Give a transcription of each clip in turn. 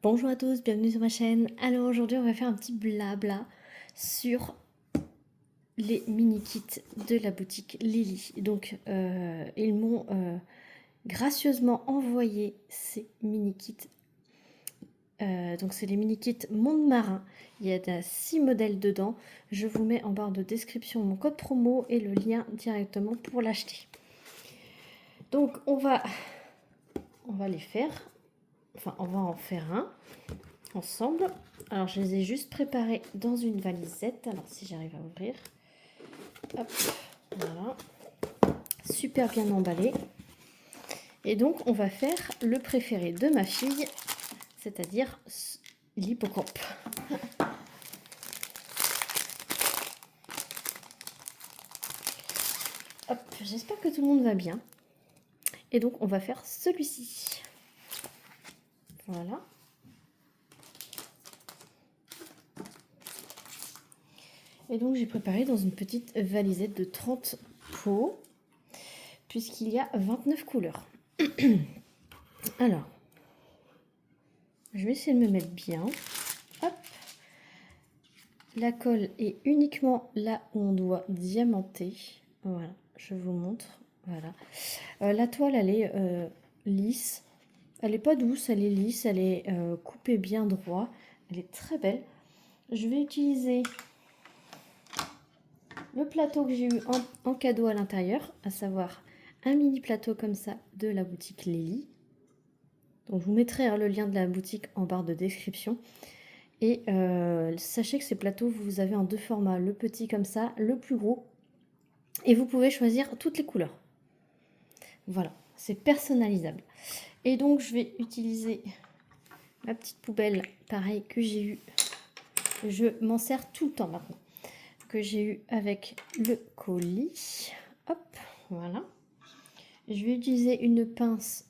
Bonjour à tous, bienvenue sur ma chaîne. Alors aujourd'hui on va faire un petit blabla sur les mini kits de la boutique Lily. Donc ils m'ont gracieusement envoyé ces mini kits. Donc c'est les mini kits Monde Marin. Il y a 6 modèles dedans. Je vous mets en barre de description mon code promo et le lien directement pour l'acheter. Donc on va les faire. Enfin on va en faire un ensemble. Alors je les ai juste préparés dans une valisette. Alors si j'arrive à ouvrir. Hop, voilà. Super bien emballé. Et donc on va faire le préféré de ma fille, c'est-à-dire l'hippocampe. Hop, j'espère que tout le monde va bien. Et donc on va faire celui-ci. Voilà. Et donc j'ai préparé dans une petite valisette de 30 pots, puisqu'il y a 29 couleurs. Alors, je vais essayer de me mettre bien. Hop. La colle est uniquement là où on doit diamanter. Voilà, je vous montre. Voilà. La toile, elle est lisse. Elle n'est pas douce, elle est lisse, elle est coupée bien droit. Elle est très belle. Je vais utiliser le plateau que j'ai eu en cadeau à l'intérieur, à savoir un mini plateau comme ça de la boutique Lily. Donc je vous mettrai le lien de la boutique en barre de description. Et sachez que ces plateaux, vous avez en deux formats, le petit comme ça, le plus gros. Et vous pouvez choisir toutes les couleurs. Voilà, c'est personnalisable. Et donc je vais utiliser ma petite poubelle, pareil, que j'ai eu. Je m'en sers tout le temps maintenant. Que j'ai eu avec le colis. Hop, voilà. Je vais utiliser une pince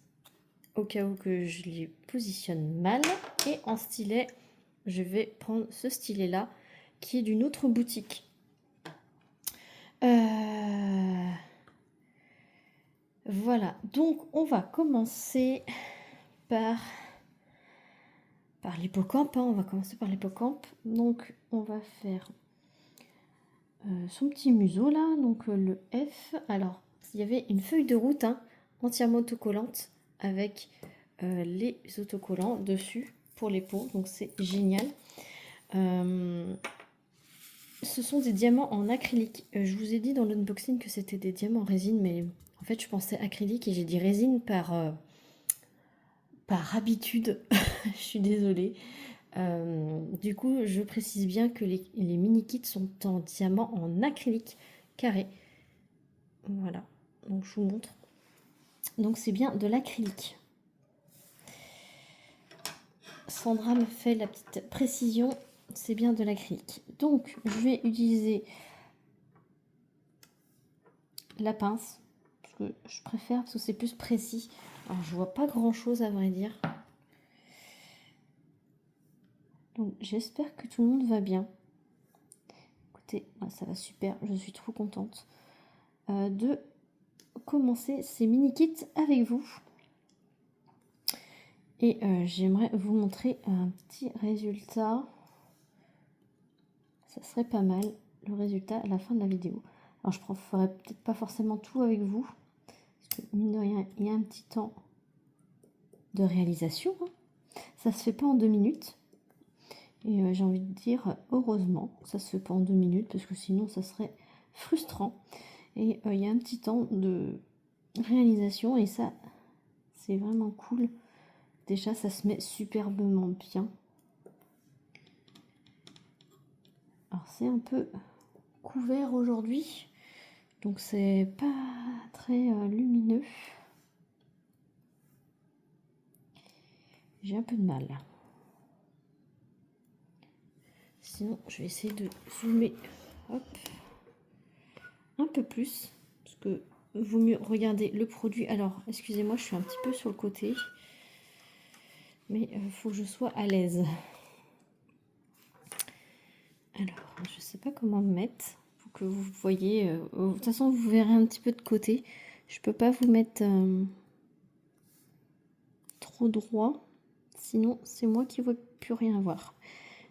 au cas où que je les positionne mal. Et en stylet, je vais prendre ce stylet là qui est d'une autre boutique. Voilà, donc on va commencer par l'hippocampe. On va commencer par l'hippocampe. Donc on va faire son petit museau là, donc le F. Alors il y avait une feuille de route entièrement autocollante avec les autocollants dessus pour les peaux, donc c'est génial. Ce sont des diamants en acrylique. Je vous ai dit dans l'unboxing que c'était des diamants en résine, mais en fait je pensais acrylique et j'ai dit résine par habitude. Je suis désolée. Du coup, je précise bien que les mini kits sont en diamant en acrylique carré. Voilà, donc je vous montre. Donc c'est bien de l'acrylique. Sandra me fait la petite précision, c'est bien de l'acrylique. Donc je vais utiliser la pince, parce que je préfère, parce que c'est plus précis. Alors je vois pas grand chose à vrai dire. Donc j'espère que tout le monde va bien. Écoutez, ça va super, je suis trop contente de commencer ces mini kits avec vous. Et j'aimerais vous montrer un petit résultat. Ça serait pas mal, le résultat à la fin de la vidéo. Alors je ne ferai peut-être pas forcément tout avec vous, parce que mine de rien, il y a un petit temps de réalisation. Ça se fait pas en 2 minutes. Et j'ai envie de dire, heureusement, ça se fait pas en 2 minutes, parce que sinon ça serait frustrant. Et il y a un petit temps de réalisation, et ça, c'est vraiment cool. Déjà, ça se met superbement bien. Alors c'est un peu couvert aujourd'hui, donc c'est pas très lumineux. J'ai un peu de mal. Sinon, je vais essayer de zoomer hop, un peu plus, parce que vaut mieux regarder le produit. Alors, excusez-moi, je suis un petit peu sur le côté, mais il faut que je sois à l'aise. Alors, je sais pas comment me mettre pour que vous voyez. De toute façon, vous verrez un petit peu de côté. Je peux pas vous mettre trop droit. Sinon, c'est moi qui ne vois plus rien voir.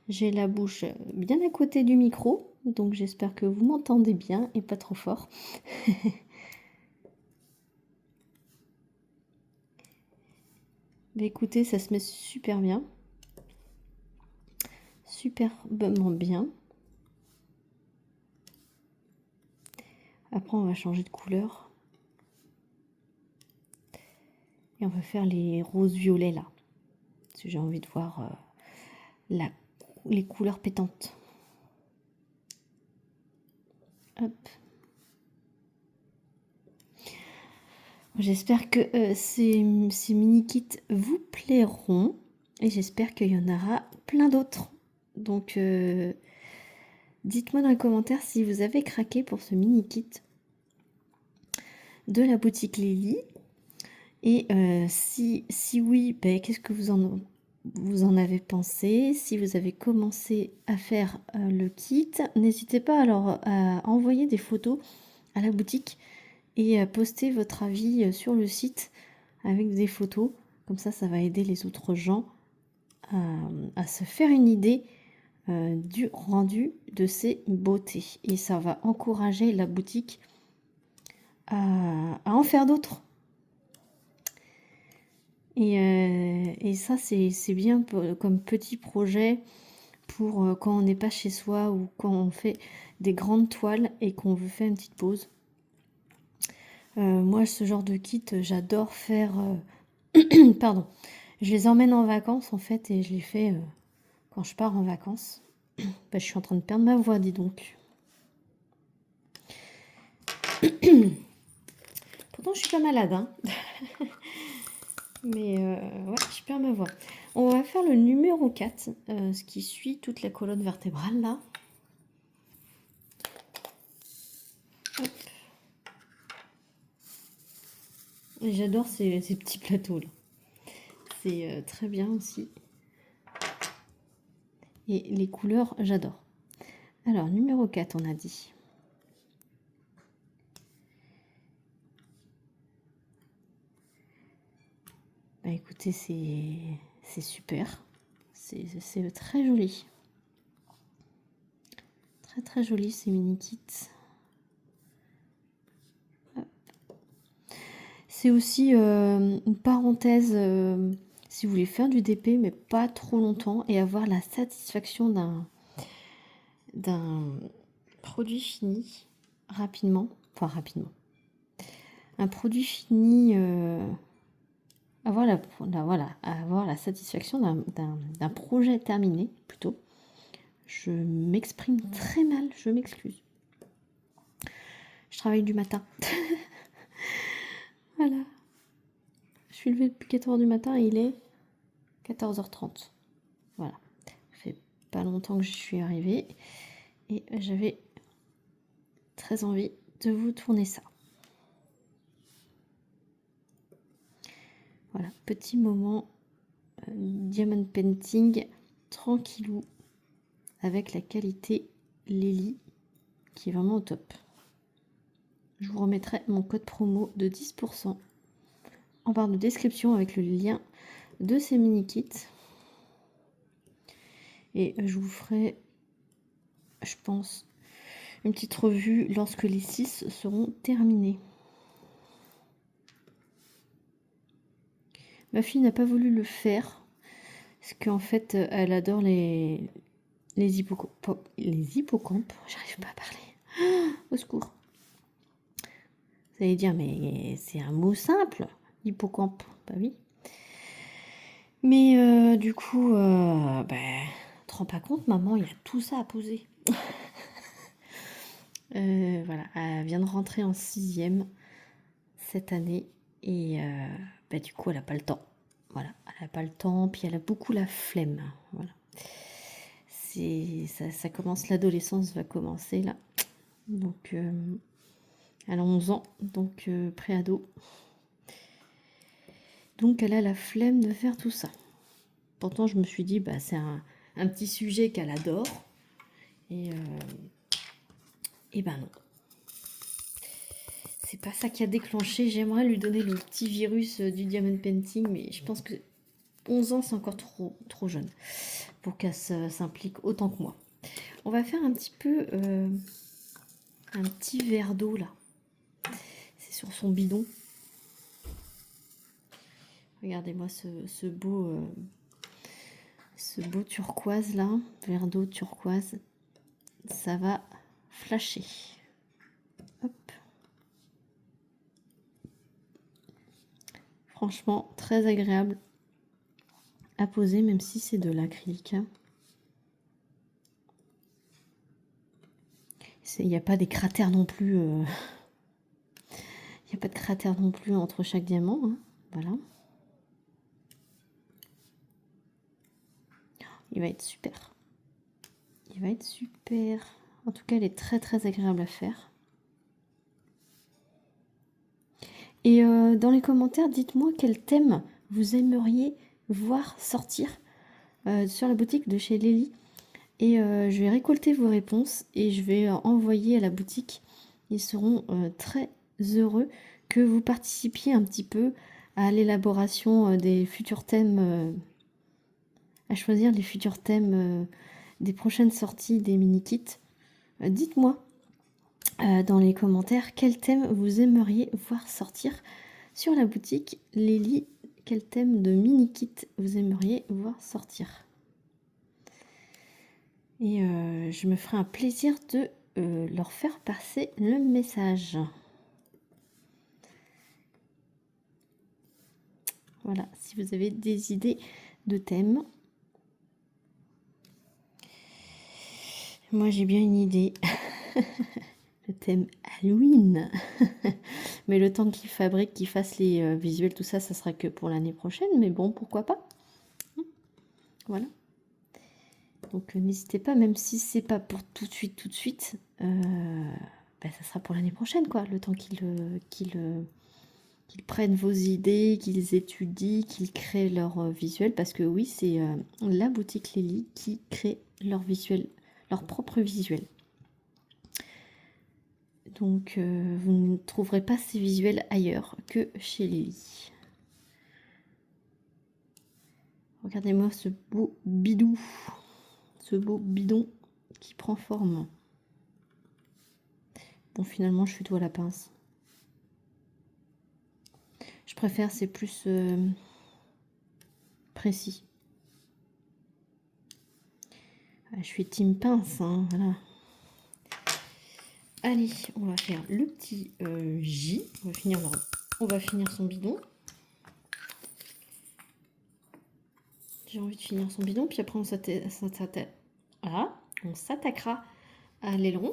J'ai la bouche bien à côté du micro, donc j'espère que vous m'entendez bien et pas trop fort. Bah écoutez, ça se met super bien. Superbement bien. Après, on va changer de couleur. Et on va faire les roses violets là. Parce que j'ai envie de voir les couleurs pétantes. Hop. J'espère que ces mini-kits vous plairont. Et j'espère qu'il y en aura plein d'autres. Donc, dites-moi dans les commentaires si vous avez craqué pour ce mini-kit de la boutique Lily. Et si oui, ben, qu'est-ce que vous en avez pensé? Si vous avez commencé à faire le kit, n'hésitez pas alors à envoyer des photos à la boutique et à poster votre avis sur le site avec des photos. Comme ça va aider les autres gens à se faire une idée du rendu de ces beautés. Et ça va encourager la boutique à en faire d'autres. Et ça, c'est bien comme petit projet pour quand on n'est pas chez soi ou quand on fait des grandes toiles et qu'on veut faire une petite pause. Moi, ce genre de kit, j'adore faire... Pardon. Je les emmène en vacances, en fait, et je les fais quand je pars en vacances. Bah, je suis en train de perdre ma voix, dis donc. Pourtant, je suis pas malade, hein. Mais ouais, je perds ma voix. On va faire le numéro 4, ce qui suit toute la colonne vertébrale, là. Hop. J'adore ces petits plateaux, là. C'est très bien aussi. Et les couleurs, j'adore. Alors, numéro 4, on a dit. Bah écoutez, c'est super. C'est très joli. Très très joli ces mini kits. C'est aussi une parenthèse si vous voulez faire du DP mais pas trop longtemps et avoir la satisfaction d'un produit fini rapidement. Enfin rapidement. Un produit fini... avoir la satisfaction d'un projet terminé, plutôt. Je m'exprime très mal, je m'excuse. Je travaille du matin. Voilà. Je suis levée depuis 4h du matin et il est 14h30. Voilà. Ça fait pas longtemps que je suis arrivée et j'avais très envie de vous tourner ça. Voilà, petit moment diamond painting tranquillou avec la qualité Lily qui est vraiment au top. Je vous remettrai mon code promo de 10% en barre de description avec le lien de ces mini kits. Et je vous ferai, je pense, une petite revue lorsque les 6 seront terminés. Ma fille n'a pas voulu le faire parce qu'en fait elle adore les hippocampes. J'arrive pas à parler. Au secours. Vous allez dire mais c'est un mot simple, hippocampe. Bah oui. Mais du coup, te rends pas compte, maman, il y a tout ça à poser. Voilà, elle vient de rentrer en 6e cette année et du coup, elle n'a pas le temps. Voilà, elle n'a pas le temps, puis elle a beaucoup la flemme. Voilà. Ça commence, l'adolescence va commencer là. Donc, elle a 11 ans, donc pré-ado. Donc, elle a la flemme de faire tout ça. Pourtant, je me suis dit, c'est un petit sujet qu'elle adore. Et ben non. C'est pas ça qui a déclenché. J'aimerais lui donner le petit virus du diamond painting, mais je pense que 11 ans, c'est encore trop jeune pour qu'elle s'implique autant que moi. On va faire un petit peu un petit verre d'eau là. C'est sur son bidon. Regardez-moi ce beau turquoise là, verre d'eau turquoise. Ça va flasher. Hop. Franchement, très agréable à poser, même si c'est de l'acrylique. Il n'y a pas des cratères non plus. Il n'y a pas de cratères non plus entre chaque diamant. Hein. Voilà. Il va être super. Il va être super. En tout cas, elle est très très agréable à faire. Et dans les commentaires, dites-moi quel thème vous aimeriez voir sortir sur la boutique de chez Lélie. Et je vais récolter vos réponses et je vais envoyer à la boutique. Ils seront très heureux que vous participiez un petit peu à l'élaboration des futurs thèmes, à choisir les futurs thèmes des prochaines sorties des mini-kits. Dites-moi dans les commentaires quel thème vous aimeriez voir sortir sur la boutique Lélie. Quel thème de mini-kit vous aimeriez voir sortir. Et je me ferai un plaisir de leur faire passer le message. Voilà, si vous avez des idées de thèmes. Moi, j'ai bien une idée. Le thème Halloween. Mais le temps qu'ils fabriquent, qu'ils fassent les visuels, tout ça, ça sera que pour l'année prochaine. Mais bon, pourquoi pas. Voilà. Donc, n'hésitez pas, même si c'est pas pour tout de suite, ça sera pour l'année prochaine, quoi. Le temps qu'ils prennent vos idées, qu'ils étudient, qu'ils créent leur visuel. Parce que oui, c'est la boutique Lélie qui crée leur visuel, leur propre visuel. Donc, vous ne trouverez pas ces visuels ailleurs que chez Lélie. Regardez-moi ce beau bidou, ce beau bidon qui prend forme. Bon, finalement, je suis tout à la pince. Je préfère, c'est plus précis. Je suis team pince, hein, voilà. Allez, on va faire le petit J. On va finir son bidon. J'ai envie de finir son bidon, puis après on s'attaquera à l'aileron.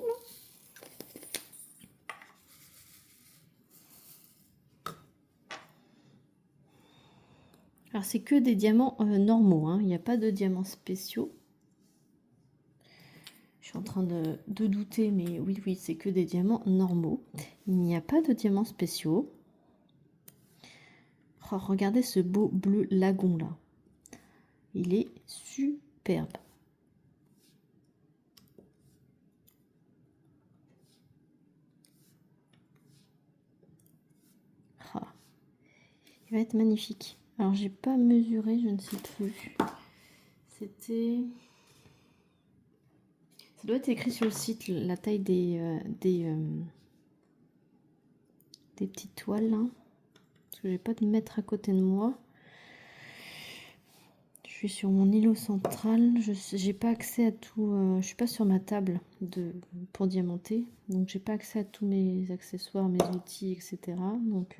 Alors c'est que des diamants normaux, hein. Il n'y a pas de diamants spéciaux. Je suis en train de douter, mais oui, c'est que des diamants normaux. Il n'y a pas de diamants spéciaux. Oh, regardez ce beau bleu lagon là. Il est superbe. Oh, il va être magnifique. Alors j'ai pas mesuré, je ne sais plus. C'était... Ça doit être écrit sur le site, la taille des petites toiles là. Parce que j'ai pas de mètre à côté de moi. Je suis sur mon îlot central. J'ai pas accès à tout. Je suis pas sur ma table pour diamanter. Donc j'ai pas accès à tous mes accessoires, mes outils, etc. Donc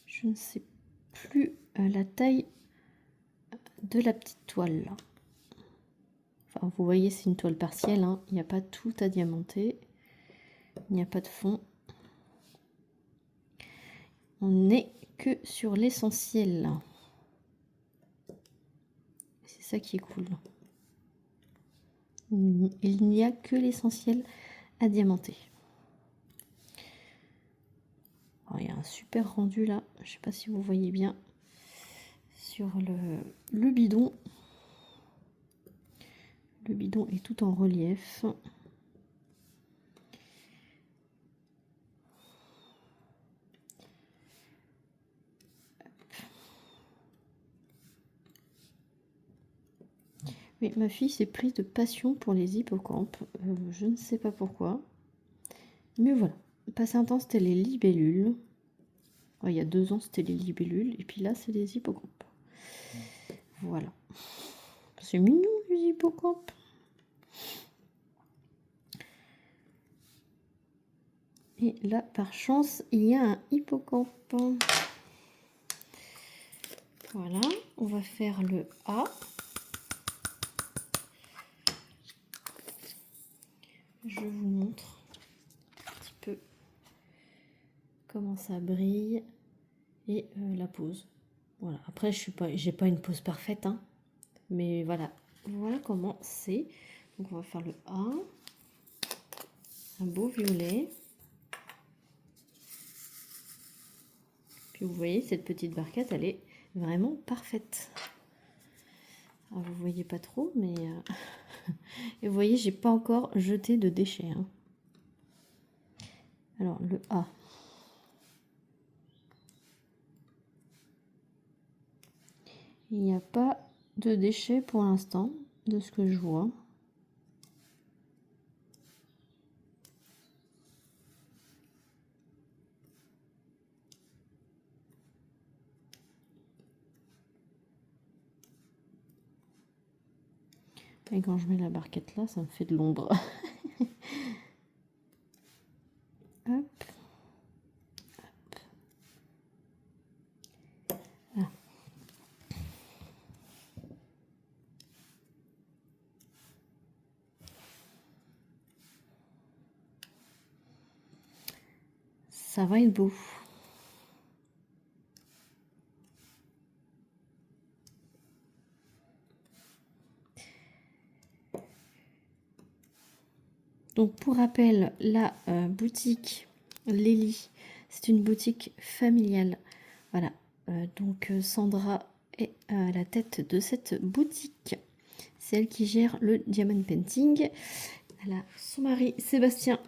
je ne sais plus la taille de la petite toile là. Enfin, vous voyez, c'est une toile partielle, hein. Il n'y a pas tout à diamanter. Il n'y a pas de fond. On n'est que sur l'essentiel. C'est ça qui est cool. Il n'y a que l'essentiel à diamanter. Alors, il y a un super rendu là. Je ne sais pas si vous voyez bien sur le bidon. Le bidon est tout en relief. Oui, ma fille s'est prise de passion pour les hippocampes. Je ne sais pas pourquoi. Mais voilà. Passé un temps, c'était les libellules. Ouais, il y a 2 ans, c'était les libellules. Et puis là, c'est les hippocampes. Voilà. C'est mignon, les hippocampes. Et là, par chance, il y a un hippocampe. Voilà. On va faire le A. Je vous montre un petit peu comment ça brille. Et la pose. Voilà. Après, j'ai pas une pose parfaite, hein. Mais voilà. Voilà comment c'est. Donc, on va faire le A. Un beau violet. Puis vous voyez, cette petite barquette, elle est vraiment parfaite. Alors, vous voyez pas trop, mais... Et vous voyez, j'ai pas encore jeté de déchets, hein. Alors, le A. Il n'y a pas de déchets pour l'instant, de ce que je vois. Et quand je mets la barquette là, ça me fait de l'ombre. Hop. Ah. Ça va être beau. Donc pour rappel, la boutique Lélie, c'est une boutique familiale. Voilà, donc Sandra est à la tête de cette boutique. C'est elle qui gère le diamond painting. Elle a son mari Sébastien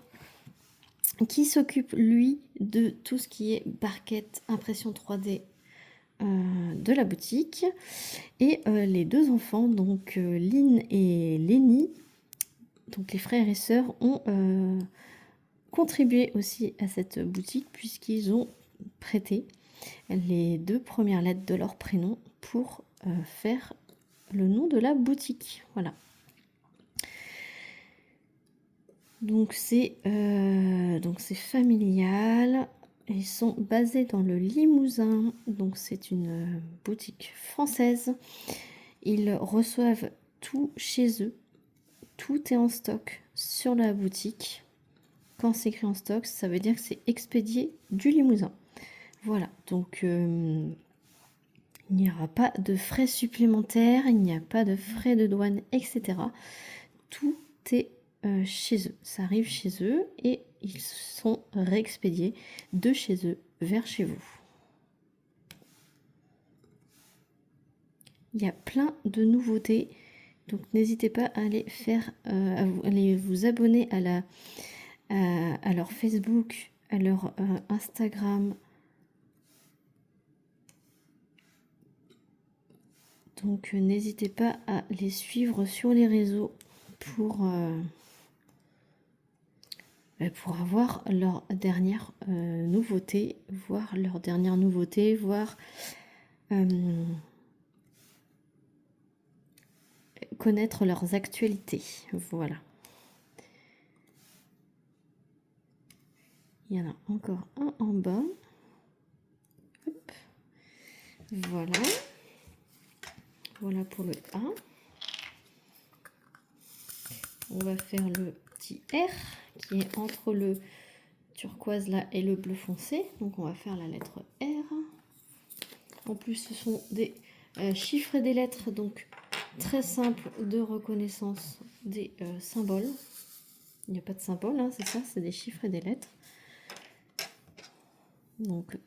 qui s'occupe lui de tout ce qui est barquette, impression 3D de la boutique. Et les 2 enfants, donc Lynn et Lénie, donc les frères et sœurs, ont contribué aussi à cette boutique puisqu'ils ont prêté les 2 premières lettres de leur prénom pour faire le nom de la boutique. Voilà. Donc c'est familial. Ils sont basés dans le Limousin. Donc c'est une boutique française. Ils reçoivent tout chez eux. Tout est en stock sur la boutique. Quand c'est écrit en stock, ça veut dire que c'est expédié du Limousin. Voilà, donc il n'y aura pas de frais supplémentaires, il n'y a pas de frais de douane, etc. Tout est chez eux. Ça arrive chez eux et ils sont réexpédiés de chez eux vers chez vous. Il y a plein de nouveautés, donc n'hésitez pas à aller aller vous abonner à leur Facebook, à leur Instagram. Donc n'hésitez pas à les suivre sur les réseaux pour avoir leurs dernières nouveautés, voir connaître leurs actualités. Voilà. Il y en a encore un en bas. Hop. Voilà. Voilà pour le A. On va faire le petit R qui est entre le turquoise là et le bleu foncé. Donc on va faire la lettre R. En plus ce sont des chiffres et des lettres, donc très simple de reconnaissance des symboles. Il n'y a pas de symbole, hein, c'est ça, c'est des chiffres et des lettres. Donc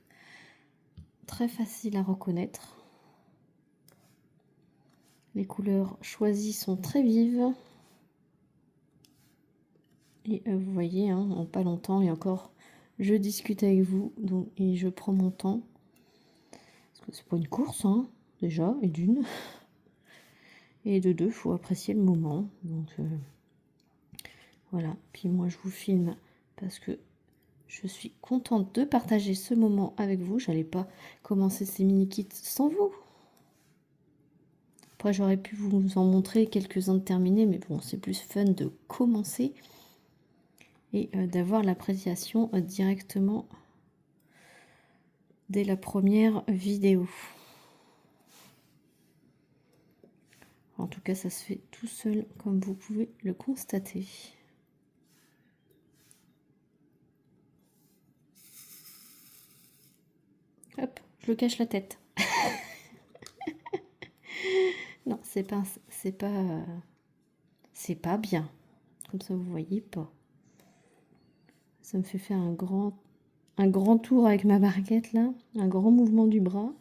très facile à reconnaître. Les couleurs choisies sont très vives. Et vous voyez, hein, en pas longtemps, et encore, je discute avec vous donc, et je prends mon temps. Parce que c'est pas une course, hein, déjà, et d'une. Et de deux, il faut apprécier le moment. Donc voilà. Puis moi, je vous filme parce que je suis contente de partager ce moment avec vous. J'allais pas commencer ces mini kits sans vous. Après, j'aurais pu vous en montrer quelques-uns de terminés, mais bon, c'est plus fun de commencer et d'avoir l'appréciation directement dès la première vidéo. En tout cas, ça se fait tout seul, comme vous pouvez le constater. Hop, je le cache la tête. Non, c'est pas bien. Comme ça, vous voyez pas. Ça me fait faire un grand tour avec ma barquette là, un grand mouvement du bras.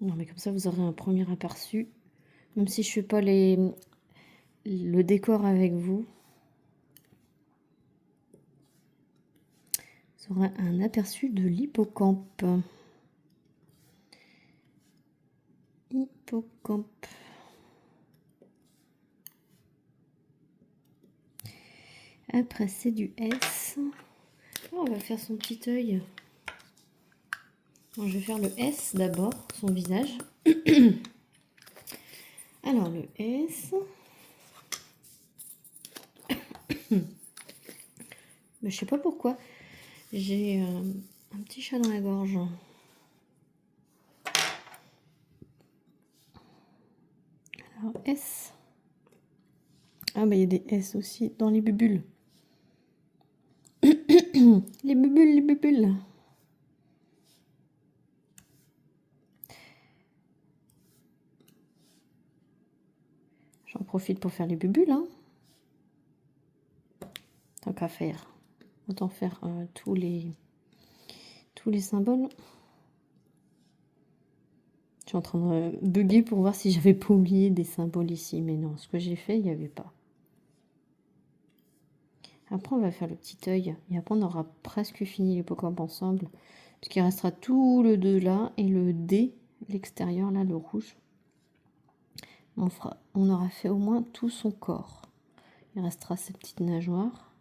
Non, mais comme ça, vous aurez un premier aperçu. Même si je fais pas le décor avec vous, vous aurez un aperçu de l'hippocampe. Hippocampe. Après, c'est du S. Oh, on va faire son petit œil. Alors, je vais faire le S d'abord, son visage. Alors, le S. Mais je sais pas pourquoi. J'ai un petit chat dans la gorge. Alors, S. Ah, bah, il y a des S aussi dans les bubules. Les bubules, les bubules. J'en profite pour faire les bubules, hein. Tant qu'à faire. Autant faire tous les symboles. Je suis en train de bugger pour voir si j'avais pas oublié des symboles ici. Mais non, ce que j'ai fait, il n'y avait pas. Après, on va faire le petit œil. Et après, on aura presque fini l'hippocampe ensemble. Parce qu'il restera tout le 2 là. Et le D, l'extérieur, là, le rouge. On aura fait au moins tout son corps. Il restera ces petites nageoires.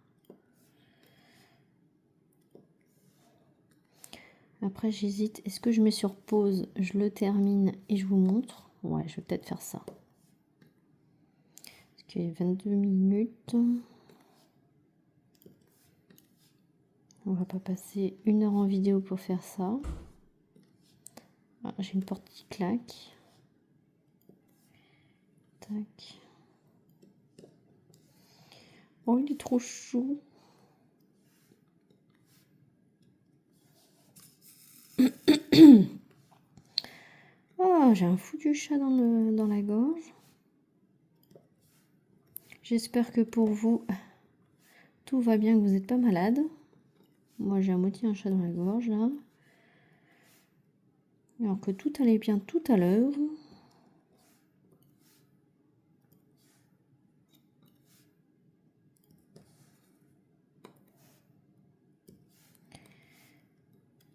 Après, j'hésite. Est-ce que je mets sur pause, je le termine et je vous montre? Ouais, je vais peut-être faire ça. Parce qu'il y a 22 minutes. On va pas passer 1 heure en vidéo pour faire ça. Ah, j'ai une porte qui claque. Tac. Oh, il est trop chou. Oh, j'ai un foutu chat dans la gorge. J'espère que pour vous, tout va bien, que vous n'êtes pas malade. Moi, j'ai à moitié un chat dans la gorge, là. Alors que tout allait bien tout à l'heure.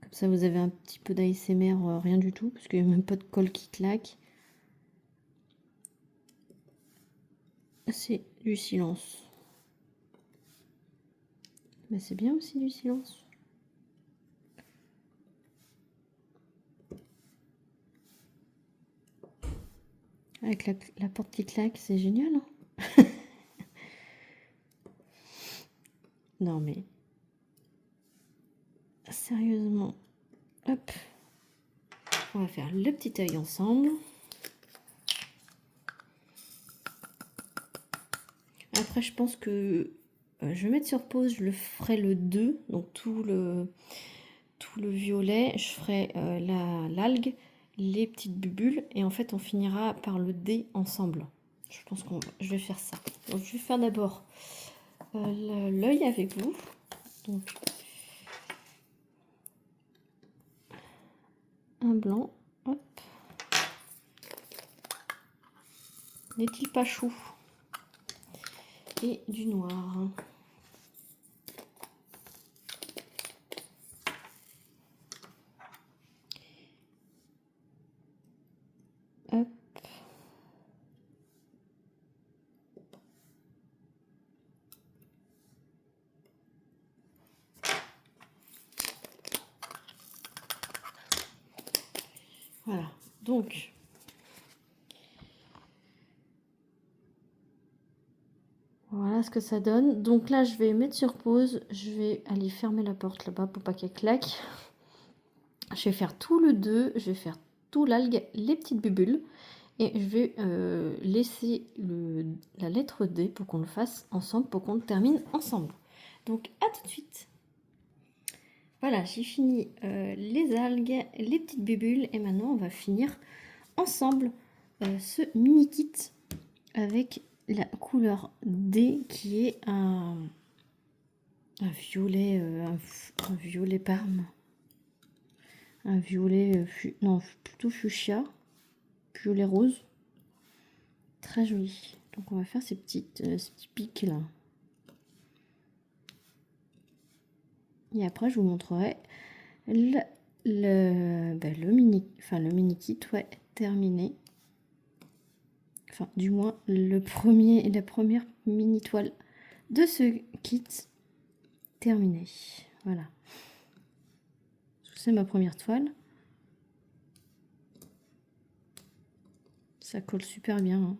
Comme ça, vous avez un petit peu d'ASMR, rien du tout, parce qu'il n'y a même pas de colle qui claque. C'est du silence. Mais c'est bien aussi du silence. Avec la porte qui claque, c'est génial. Hein. Non mais... Sérieusement. Hop. On va faire le petit œil ensemble. Après, je pense que je vais mettre sur pause, je le ferai le 2. Donc tout le violet, je ferai l'algue, les petites bubules. Et en fait, on finira par le D ensemble. Je pense que je vais faire ça. Donc, je vais faire d'abord l'œil avec vous. Donc, un blanc. Hop. N'est-il pas chou? Et du noir. Voilà, donc voilà ce que ça donne. Donc là, je vais mettre sur pause. Je vais aller fermer la porte là-bas pour pas qu'elle claque. Je vais faire tout le 2. Je vais faire tout l'algue, les petites bulles. Et je vais laisser la lettre D pour qu'on le fasse ensemble, pour qu'on le termine ensemble. Donc à tout de suite. Voilà, j'ai fini les algues, les petites bulles. Et maintenant, on va finir ensemble ce mini kit avec la couleur D qui est un violet, un violet parme, un violet, non, plutôt fuchsia, violet rose, très joli. Donc on va faire ces petits pics là. Et après je vous montrerai le mini kit, ouais, terminé. Enfin, du moins la première mini toile de ce kit terminé. Voilà. C'est ma première toile. Ça colle super bien. Hein.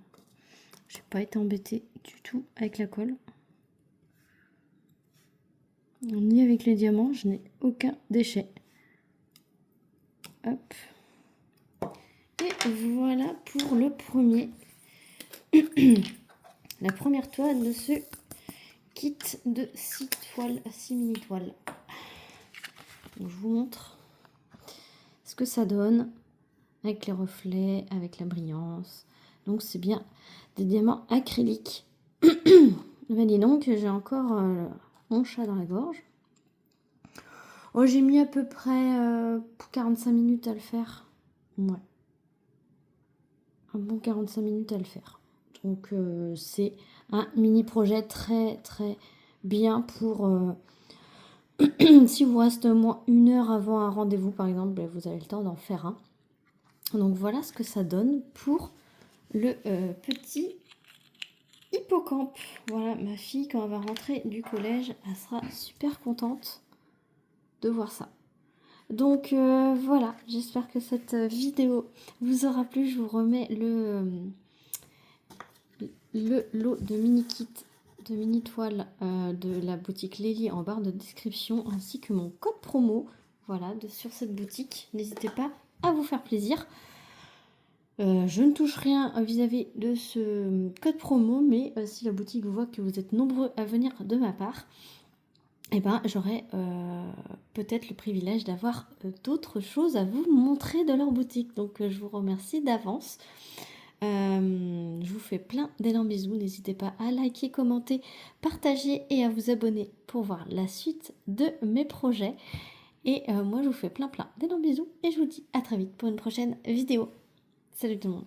J'ai pas été embêtée du tout avec la colle. Ni avec les diamants, je n'ai aucun déchet. Hop. Et voilà pour le premier. La première toile de ce kit de 6 toiles, 6 mini toiles. Donc, je vous montre ce que ça donne avec les reflets, avec la brillance. Donc c'est bien des diamants acryliques. Ben dis donc, j'ai encore mon chat dans la gorge. Oh, j'ai mis à peu près 45 minutes à le faire. Ouais. Un bon 45 minutes à le faire. Donc c'est un mini projet très très bien pour si vous reste moins 1 heure avant un rendez-vous par exemple, ben, vous avez le temps d'en faire un. Donc voilà ce que ça donne pour le petit hippocampe. Voilà, ma fille quand elle va rentrer du collège, elle sera super contente de voir ça. Donc voilà, j'espère que cette vidéo vous aura plu. Je vous remets le lot de mini kit, de mini toiles de la boutique Lely en barre de description, ainsi que mon code promo, voilà, sur cette boutique. N'hésitez pas à vous faire plaisir. Je ne touche rien vis-à-vis de ce code promo, mais si la boutique voit que vous êtes nombreux à venir de ma part, eh ben, j'aurai peut-être le privilège d'avoir d'autres choses à vous montrer de leur boutique. Donc je vous remercie d'avance. Je vous fais plein d'énormes bisous. N'hésitez pas à liker, commenter, partager et à vous abonner pour voir la suite de mes projets. Et moi, je vous fais plein d'énormes bisous et je vous dis à très vite pour une prochaine vidéo. Salut tout le monde.